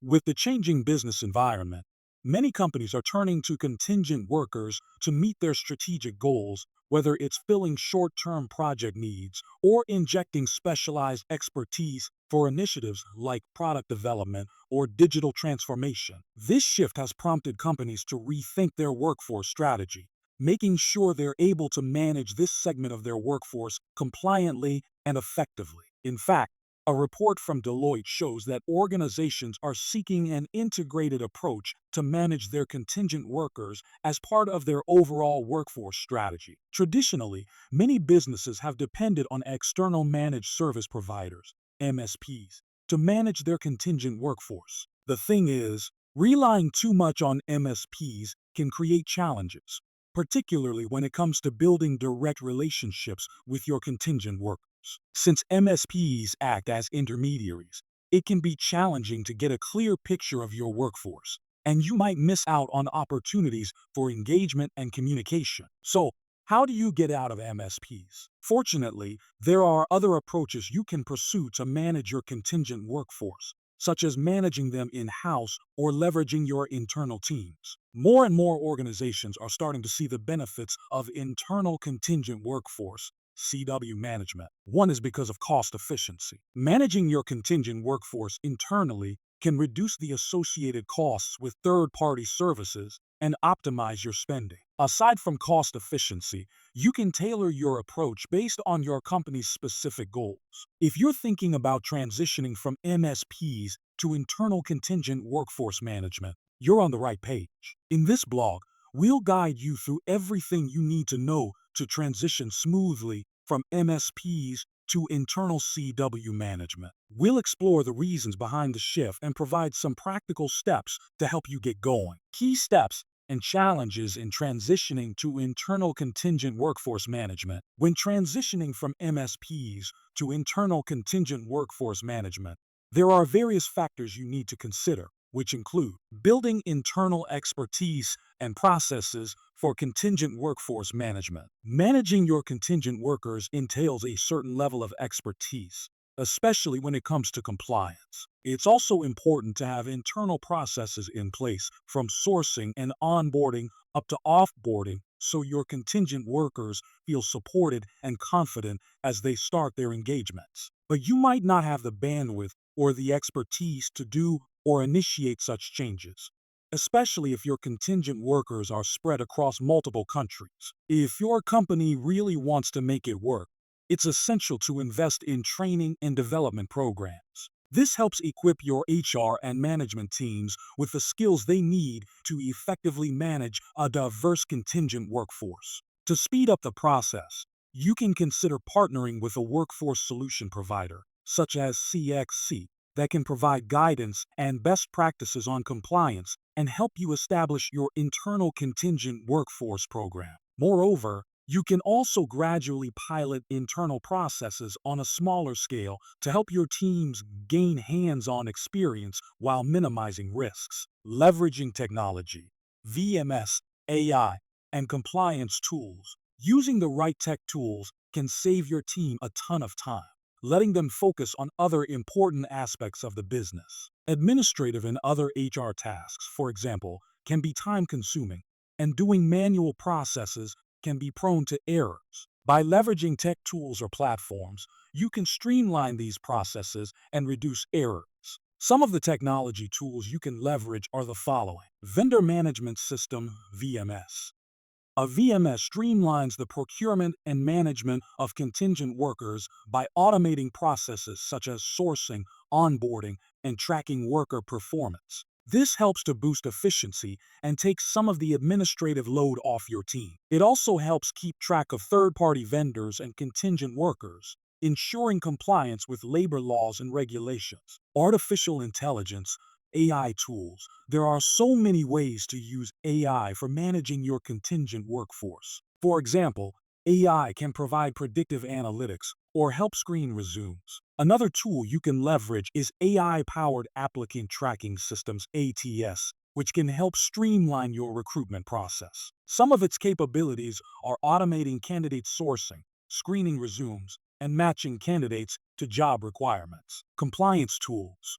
With the changing business environment, many companies are turning to contingent workers to meet their strategic goals, whether it's filling short-term project needs or injecting specialized expertise for initiatives like product development or digital transformation. This shift has prompted companies to rethink their workforce strategy, making sure they're able to manage this segment of their workforce compliantly and effectively. In fact, a report from Deloitte shows that organizations are seeking an integrated approach to manage their contingent workers as part of their overall workforce strategy. Traditionally, many businesses have depended on external managed service providers, MSPs, to manage their contingent workforce. The thing is, relying too much on MSPs can create challenges, particularly when it comes to building direct relationships with your contingent workers. Since MSPs act as intermediaries, it can be challenging to get a clear picture of your workforce, and you might miss out on opportunities for engagement and communication. So, how do you get out of MSPs? Fortunately, there are other approaches you can pursue to manage your contingent workforce, such as managing them in-house or leveraging your internal teams. More and more organizations are starting to see the benefits of internal contingent workforce CW management. One is because of cost efficiency. Managing your contingent workforce internally can reduce the associated costs with third-party services and optimize your spending. Aside from cost efficiency, you can tailor your approach based on your company's specific goals. If you're thinking about transitioning from MSPs to internal contingent workforce management, you're on the right page. In this blog, we'll guide you through everything you need to know to transition smoothly from MSPs to internal CW management. We'll explore the reasons behind the shift and provide some practical steps to help you get going. Key steps and challenges in transitioning to internal contingent workforce management. When transitioning from MSPs to internal contingent workforce management, there are various factors you need to consider, which include building internal expertise and processes for contingent workforce management. Managing your contingent workers entails a certain level of expertise, especially when it comes to compliance. It's also important to have internal processes in place from sourcing and onboarding up to offboarding so your contingent workers feel supported and confident as they start their engagements. But you might not have the bandwidth or the expertise to do or initiate such changes, especially if your contingent workers are spread across multiple countries. If your company really wants to make it work, it's essential to invest in training and development programs. This helps equip your HR and management teams with the skills they need to effectively manage a diverse contingent workforce. To speed up the process, you can consider partnering with a workforce solution provider, such as CXC, that can provide guidance and best practices on compliance and help you establish your internal contingent workforce program. Moreover, you can also gradually pilot internal processes on a smaller scale to help your teams gain hands-on experience while minimizing risks. Leveraging technology, VMS, AI, and compliance tools. Using the right tech tools can save your team a ton of time, letting them focus on other important aspects of the business. Administrative and other HR tasks, for example, can be time-consuming, and doing manual processes can be prone to errors. By leveraging tech tools or platforms, you can streamline these processes and reduce errors. Some of the technology tools you can leverage are the following. Vendor Management System, VMS. A VMS streamlines the procurement and management of contingent workers by automating processes such as sourcing, onboarding, and tracking worker performance. This helps to boost efficiency and take some of the administrative load off your team. It also helps keep track of third-party vendors and contingent workers, ensuring compliance with labor laws and regulations. Artificial intelligence, AI tools. There are so many ways to use AI for managing your contingent workforce. For example, AI can provide predictive analytics or help screen resumes. Another tool you can leverage is AI-powered applicant tracking systems, ATS, which can help streamline your recruitment process. Some of its capabilities are automating candidate sourcing, screening resumes, and matching candidates to job requirements. Compliance tools.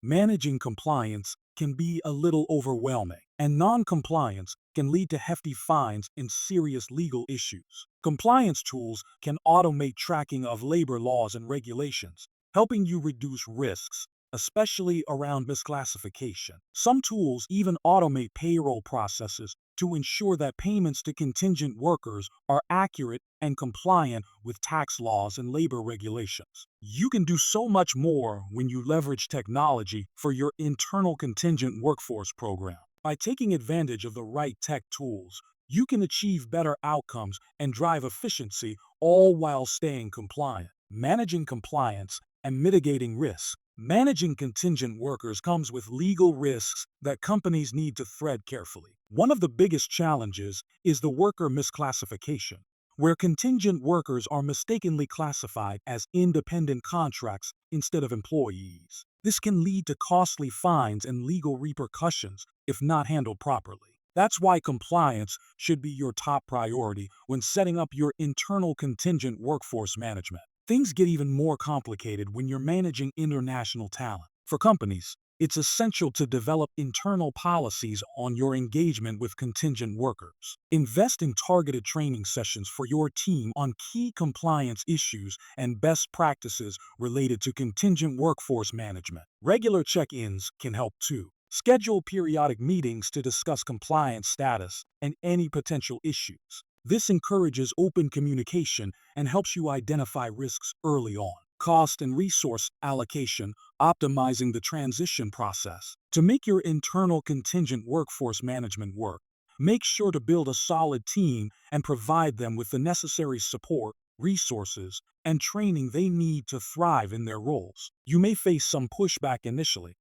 managing compliance can be a little overwhelming, and non-compliance can lead to hefty fines and serious legal issues. Compliance tools can automate tracking of labor laws and regulations, helping you reduce risks, especially around misclassification. Some tools even automate payroll processes to ensure that payments to contingent workers are accurate and compliant with tax laws and labor regulations. You can do so much more when you leverage technology for your internal contingent workforce program. By taking advantage of the right tech tools, you can achieve better outcomes and drive efficiency, all while staying compliant. Managing compliance and mitigating risks. Managing contingent workers comes with legal risks that companies need to thread carefully. One of the biggest challenges is the worker misclassification, where contingent workers are mistakenly classified as independent contracts instead of employees. This can lead to costly fines and legal repercussions if not handled properly. That's why compliance should be your top priority when setting up your internal contingent workforce management. Things get even more complicated when you're managing international talent. For companies, it's essential to develop internal policies on your engagement with contingent workers. Invest in targeted training sessions for your team on key compliance issues and best practices related to contingent workforce management. Regular check-ins can help too. Schedule periodic meetings to discuss compliance status and any potential issues. This encourages open communication and helps you identify risks early on. Cost and resource allocation, optimizing the transition process. To make your internal contingent workforce management work, make sure to build a solid team and provide them with the necessary support, resources, and training they need to thrive in their roles. You may face some pushback initially,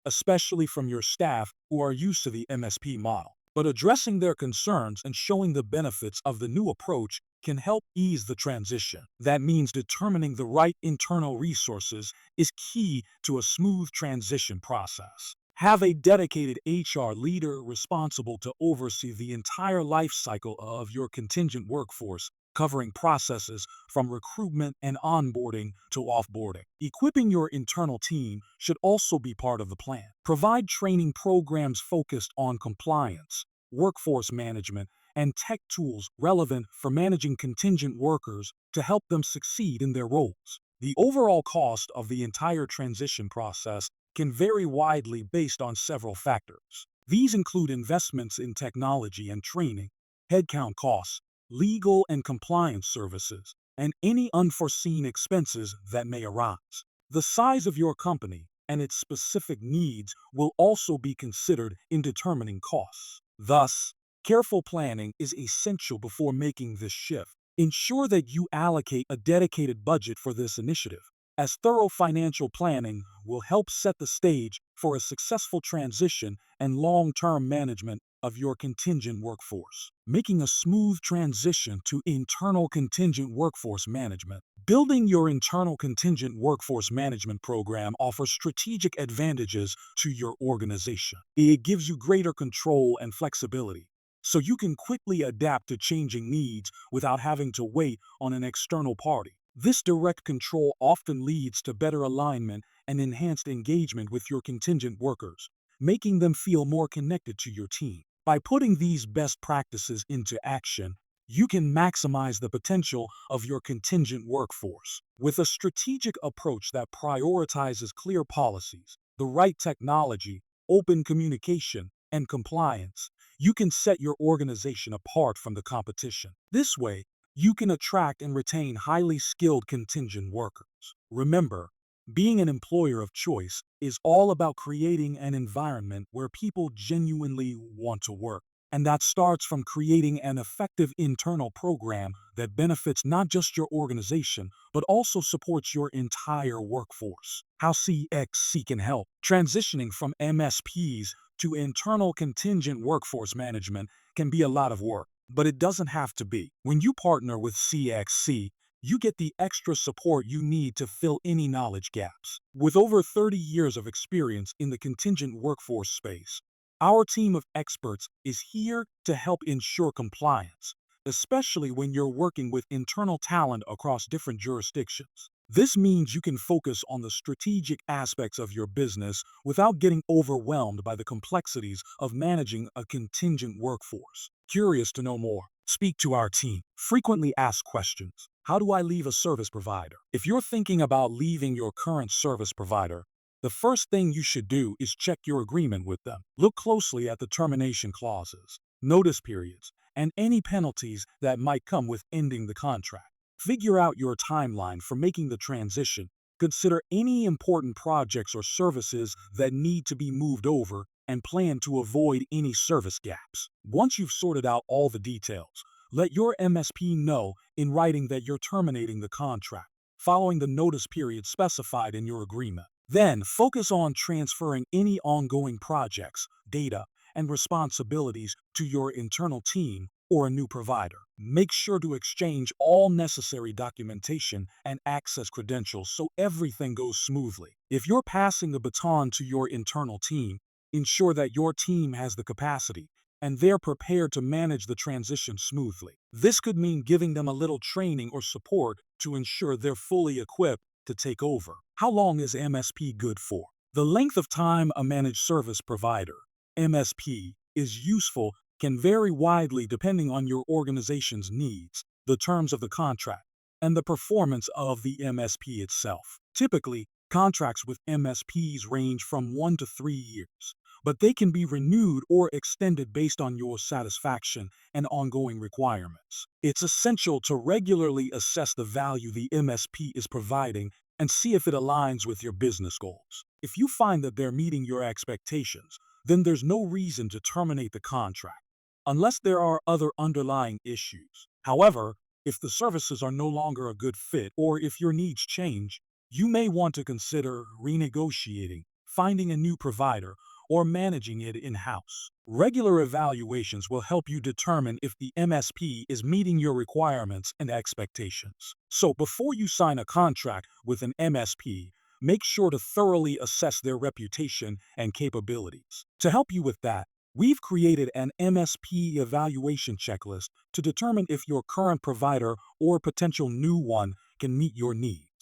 especially from your staff who are used to the MSP model. But addressing their concerns and showing the benefits of the new approach can help ease the transition. That means determining the right internal resources is key to a smooth transition process. Have a dedicated HR leader responsible to oversee the entire life cycle of your contingent workforce, covering processes from recruitment and onboarding to offboarding. Equipping your internal team should also be part of the plan. Provide training programs focused on compliance, workforce management, and tech tools relevant for managing contingent workers to help them succeed in their roles. The overall cost of the entire transition process can vary widely based on several factors. These include investments in technology and training, headcount costs, legal and compliance services, and any unforeseen expenses that may arise. The size of your company and its specific needs will also be considered in determining costs. Thus, careful planning is essential before making this shift. Ensure that you allocate a dedicated budget for this initiative, as thorough financial planning will help set the stage for a successful transition and long-term management of your contingent workforce. Making a smooth transition to internal contingent workforce management. Building your internal contingent workforce management program offers strategic advantages to your organization. It gives you greater control and flexibility, so you can quickly adapt to changing needs without having to wait on an external party. This direct control often leads to better alignment and enhanced engagement with your contingent workers, making them feel more connected to your team. By putting these best practices into action, you can maximize the potential of your contingent workforce. With a strategic approach that prioritizes clear policies, the right technology, open communication, and compliance, you can set your organization apart from the competition. This way, you can attract and retain highly skilled contingent workers. Remember, being an employer of choice is all about creating an environment where people genuinely want to work. And that starts from creating an effective internal program that benefits not just your organization, but also supports your entire workforce. How CXC can help. Transitioning from MSPs to internal contingent workforce management can be a lot of work, but it doesn't have to be. When you partner with CXC, you get the extra support you need to fill any knowledge gaps. With over 30 years of experience in the contingent workforce space, our team of experts is here to help ensure compliance, especially when you're working with internal talent across different jurisdictions. This means you can focus on the strategic aspects of your business without getting overwhelmed by the complexities of managing a contingent workforce. Curious to know more? Speak to our team. Frequently asked questions. How do I leave a service provider? If you're thinking about leaving your current service provider, the first thing you should do is check your agreement with them. Look closely at the termination clauses, notice periods, and any penalties that might come with ending the contract. Figure out your timeline for making the transition. Consider any important projects or services that need to be moved over and plan to avoid any service gaps. Once you've sorted out all the details, let your MSP know in writing that you're terminating the contract, following the notice period specified in your agreement. Then focus on transferring any ongoing projects, data, and responsibilities to your internal team or a new provider. Make sure to exchange all necessary documentation and access credentials so everything goes smoothly. If you're passing the baton to your internal team, ensure that your team has the capacity and they're prepared to manage the transition smoothly. This could mean giving them a little training or support to ensure they're fully equipped to take over. How long is MSP good for? The length of time a managed service provider, MSP, is useful can vary widely depending on your organization's needs, the terms of the contract, and the performance of the MSP itself. Typically, contracts with MSPs range from 1 to 3 years, but they can be renewed or extended based on your satisfaction and ongoing requirements. It's essential to regularly assess the value the MSP is providing and see if it aligns with your business goals. If you find that they're meeting your expectations, then there's no reason to terminate the contract, unless there are other underlying issues. However, if the services are no longer a good fit or if your needs change, you may want to consider renegotiating, finding a new provider, or managing it in-house. Regular evaluations will help you determine if the MSP is meeting your requirements and expectations. So before you sign a contract with an MSP, make sure to thoroughly assess their reputation and capabilities. To help you with that, we've created an MSP evaluation checklist to determine if your current provider or potential new one can meet your needs.